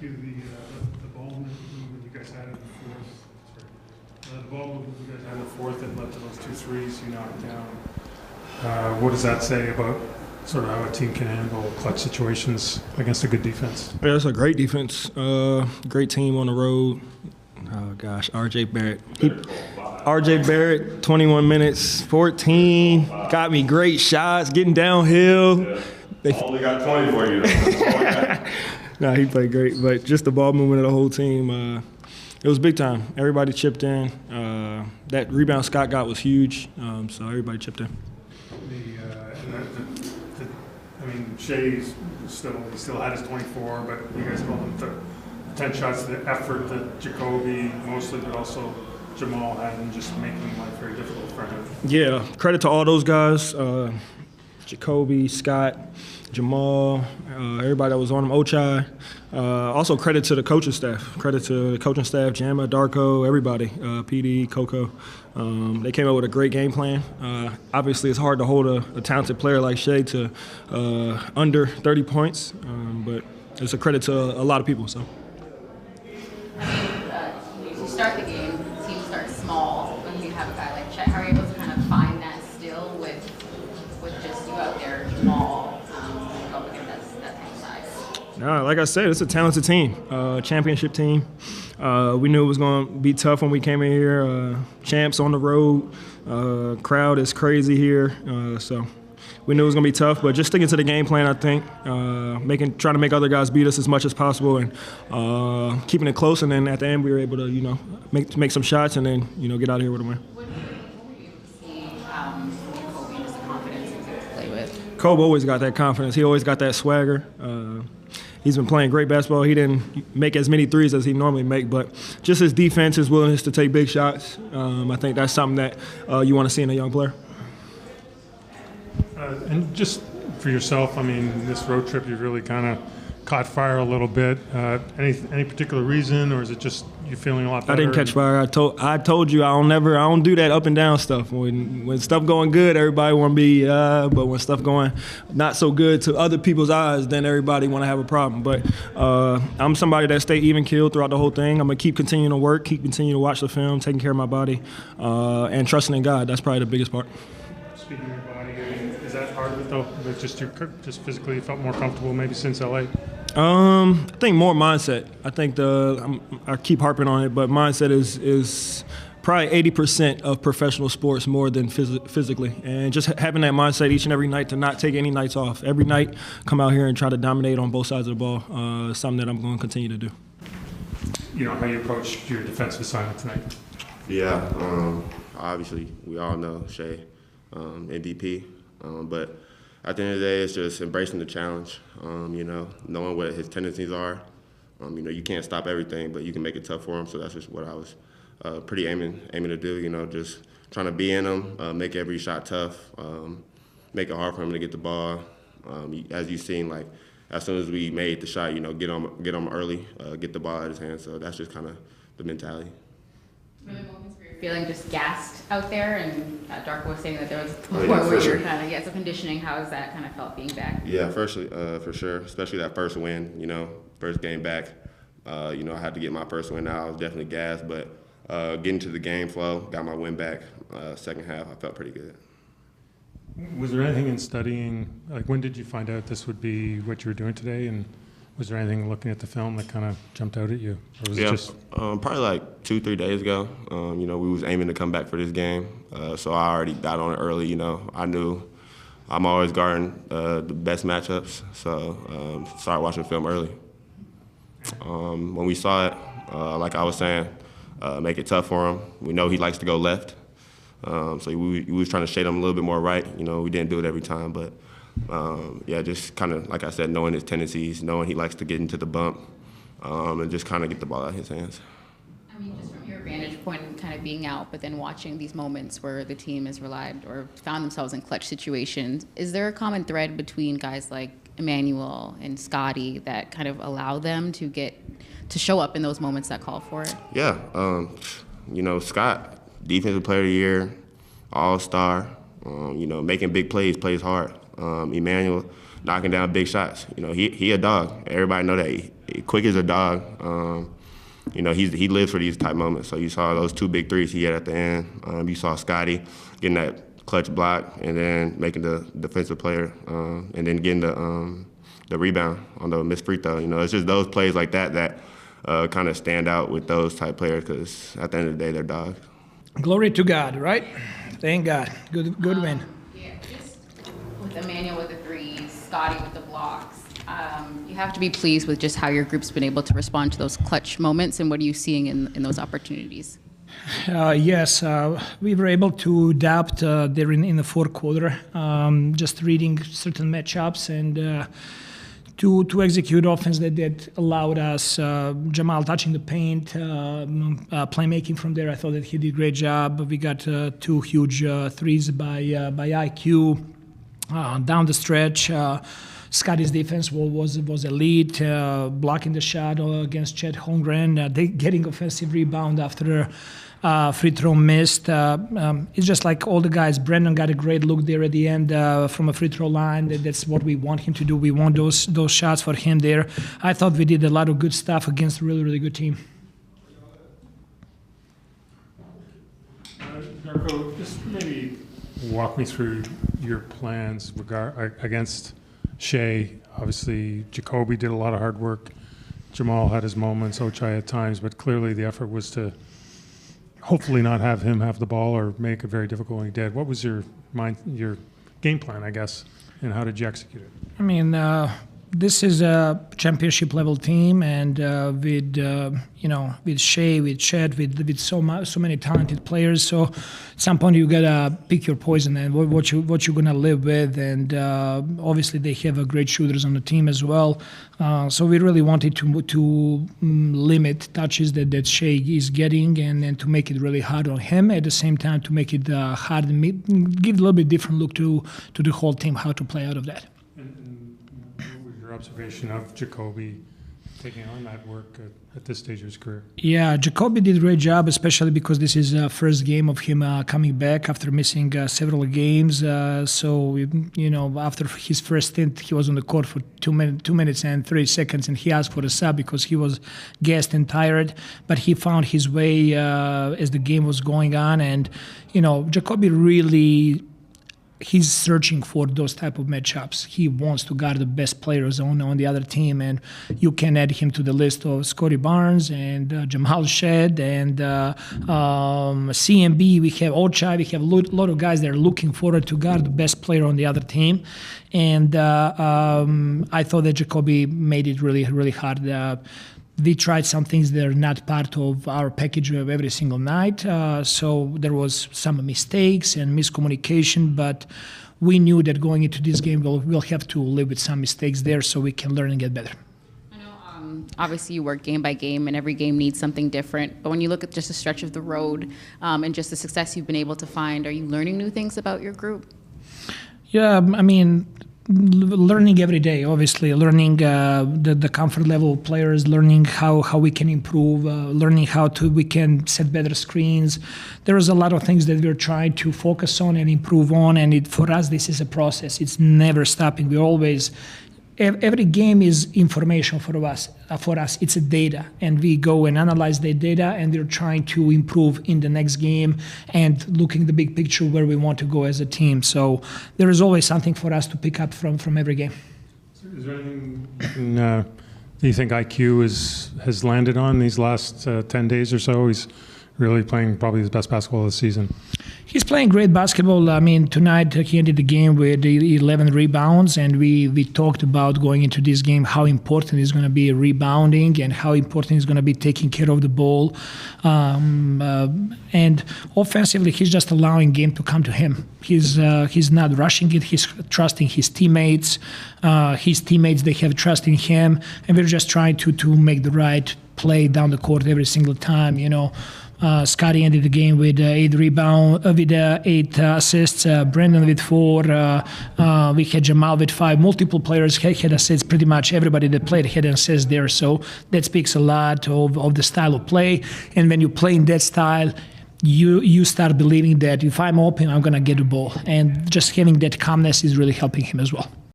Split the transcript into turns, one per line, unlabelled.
back to the ball movement you guys had in the fourth. The ball movement you guys had in the fourth that led to those 2 threes you knocked down. What does that say about sort of how a team can handle clutch situations against a good defense?
Yeah, it's a great defense. Great team on the road. Oh, gosh, R.J. Barrett. R.J. Barrett, 21 minutes, 14, got me great shots, getting downhill.
Yeah. I only got 20 for you.
Nah, he played great, but just the ball movement of the whole team, it was big time. Everybody chipped in. That rebound Scott got was huge, so everybody chipped in.
I mean, Shea still had his 24, but you guys called him the 10 shots, the effort that Jacoby mostly, but also Jamal had in just making life very difficult for him.
Yeah, credit to all those guys, Jacoby, Scott, Jamal, everybody that was on him, Ochai. Also credit to the coaching staff. Credit to the coaching staff, Jamma, Darko, everybody, PD, Coco. They came up with a great game plan. Obviously, it's hard to hold a talented player like Shea to under 30 points, but it's a credit to a lot of people. So.
You start the game, the team starts small. When you have a guy like Chet, how are you able to kind of find that still with just you out there, Jamal, up against that kind of size?
No, like I said, it's a talented team, championship team. We knew it was going to be tough when we came in here. Champs on the road, crowd is crazy here, so we knew it was going to be tough. But just sticking to the game plan, I think, trying to make other guys beat us as much as possible, and keeping it close. And then at the end, we were able to, make some shots and then, get out of here with a win.
What were you able to see Kobe and just the confidence to play with?
Kobe always got that confidence. He always got that swagger. He's been playing great basketball. He didn't make as many threes as he normally make, but just his defense, his willingness to take big shots, I think that's something that you want to see in a young player.
And just for yourself, I mean, this road trip, you've really kind of caught fire a little bit. Any particular reason, or is it just you feeling a lot better?
I didn't catch fire. I told you I don't do that up and down stuff. When stuff going good, everybody want to be, but when stuff going not so good to other people's eyes, then everybody want to have a problem. But I'm somebody that stay even keeled throughout the whole thing. I'm gonna keep continuing to work, continuing to watch the film, taking care of my body, and trusting in God. That's probably the biggest part.
Speaking of your body, is that part of it though? That just physically you felt more comfortable maybe since LA?
I think more mindset. I think I keep harping on it, but mindset is probably 80% of professional sports more than physically. And just having that mindset each and every night to not take any nights off. Every night, come out here and try to dominate on both sides of the ball. Something that I'm going to continue to do.
How you approach your defensive assignment tonight?
Yeah, obviously we all know Shea, MVP, but at the end of the day, it's just embracing the challenge, knowing what his tendencies are. You can't stop everything, but you can make it tough for him, so that's just what I was pretty aiming to do, just trying to be in him, make every shot tough, make it hard for him to get the ball. As you've seen, like, as soon as we made the shot, get him early, get the ball out of his hands, so that's just kind of the mentality.
Were there moments where you're feeling just gassed out there, and Darko was saying that there was a
Oh, yeah,
point where
for
you're
sure.
kind of, so conditioning, how has that kind of felt being back?
Yeah, for sure, especially that first win, first game back. I had to get my first win now. I was definitely gassed, but getting to the game flow, got my win back. Second half, I felt pretty good.
Was there anything in studying, like when did you find out this would be what you were doing today, and was there anything looking at the film that kind of jumped out at you? Or was it just
probably like 2-3 days ago. We was aiming to come back for this game, so I already got on it early. I knew I'm always guarding the best matchups, so started watching film early. When we saw it, like I was saying, make it tough for him. We know he likes to go left, so we was trying to shade him a little bit more right. We didn't do it every time, but just kind of, like I said, knowing his tendencies, knowing he likes to get into the bump, and just kind of get the ball out of his hands.
I mean, just from your vantage point, kind of being out, but then watching these moments where the team has relied or found themselves in clutch situations, is there a common thread between guys like Emmanuel and Scotty that kind of allow them to show up in those moments that call for it?
Yeah, Scott, Defensive Player of the Year, All-Star, making big plays hard. Emmanuel knocking down big shots. He a dog. Everybody know that. quick as a dog. You know, he lives for these type moments. So you saw those 2 big threes he had at the end. You saw Scotty getting that clutch block and then making the defensive player and then getting the rebound on the missed free throw. You know, it's just those plays like that kind of stand out with those type players because at the end of the day, they're dogs.
Glory to God, right? Thank God. Good win.
Yeah, just with Emmanuel with the threes, Scotty with the blocks. You have to be pleased with just how your group's been able to respond to those clutch moments, and what are you seeing in those opportunities?
Yes, we were able to adapt there in the fourth quarter, just reading certain matchups and to execute offense that allowed us. Jamal touching the paint, playmaking from there. I thought that he did a great job. We got 2 huge threes by IQ down the stretch. Scotty's defense was elite, blocking the shot against Chet Holmgren, they getting offensive rebound after free throw missed. It's just like all the guys. Brandon got a great look there at the end from a free throw line. That's what we want him to do. We want those shots for him there. I thought we did a lot of good stuff against a really, really good team.
Darko, just maybe walk me through your plans against Shea. Obviously, Jacoby did a lot of hard work. Jamal had his moments, Ochai at times, but clearly the effort was to hopefully not have him have the ball or make it very difficult when he did. What was your game plan, I guess, and how did you execute it?
I mean, this is a championship level team, and with Shea, with Chet, with so many talented players. So at some point you gotta pick your poison and what you're gonna live with. And obviously they have great shooters on the team as well. So we really wanted to limit touches that Shea is getting, and to make it really hard on him. At the same time, to make it hard and give a little bit different look to the whole team how to play out of that.
Your observation of Jacoby taking on that work at this stage of his career?
Yeah, Jacoby did a great job, especially because this is the first game of him coming back after missing several games. So, after his first stint, he was on the court for 2 minutes and 30 seconds, and he asked for a sub because he was gassed and tired. But he found his way as the game was going on, and Jacoby really. He's searching for those type of matchups. He wants to guard the best players on the other team, and you can add him to the list of Scotty Barnes and Jamal Shed and CMB. We have Ochai. We have a lot of guys that are looking forward to guard the best player on the other team. And I thought that Jacoby made it really, really hard. We tried some things that are not part of our package of every single night. So there was some mistakes and miscommunication, but we knew that going into this game, we'll have to live with some mistakes there so we can learn and get better.
I know, obviously you work game by game and every game needs something different, but when you look at just a stretch of the road and just the success you've been able to find, are you learning new things about your group?
Yeah, I mean, learning every day, obviously, learning the comfort level of players, learning how we can improve, learning how we can set better screens. There is a lot of things that we're trying to focus on and improve on, and for us, this is a process. It's never stopping. We always, every game is information for us. It's a data, and we go and analyze the data, and we're trying to improve in the next game and looking the big picture where we want to go as a team. So there is always something for us to pick up from every game.
Is there anything you think IQ has landed on these last 10 days or so? He's really playing probably his best basketball of the season.
He's playing great basketball. I mean, tonight he ended the game with 11 rebounds, and we talked about going into this game how important is going to be rebounding and how important is going to be taking care of the ball. And offensively, he's just allowing game to come to him. He's not rushing it. He's trusting his teammates. They have trust in him, and we're just trying to make the right play down the court every single time. Scotty ended the game with 8 assists, Brandon with 4, we had Jamal with 5, multiple players had assists, pretty much everybody that played had assists there, so that speaks a lot of the style of play, and when you play in that style, you start believing that if I'm open, I'm going to get the ball, and just having that calmness is really helping him as well.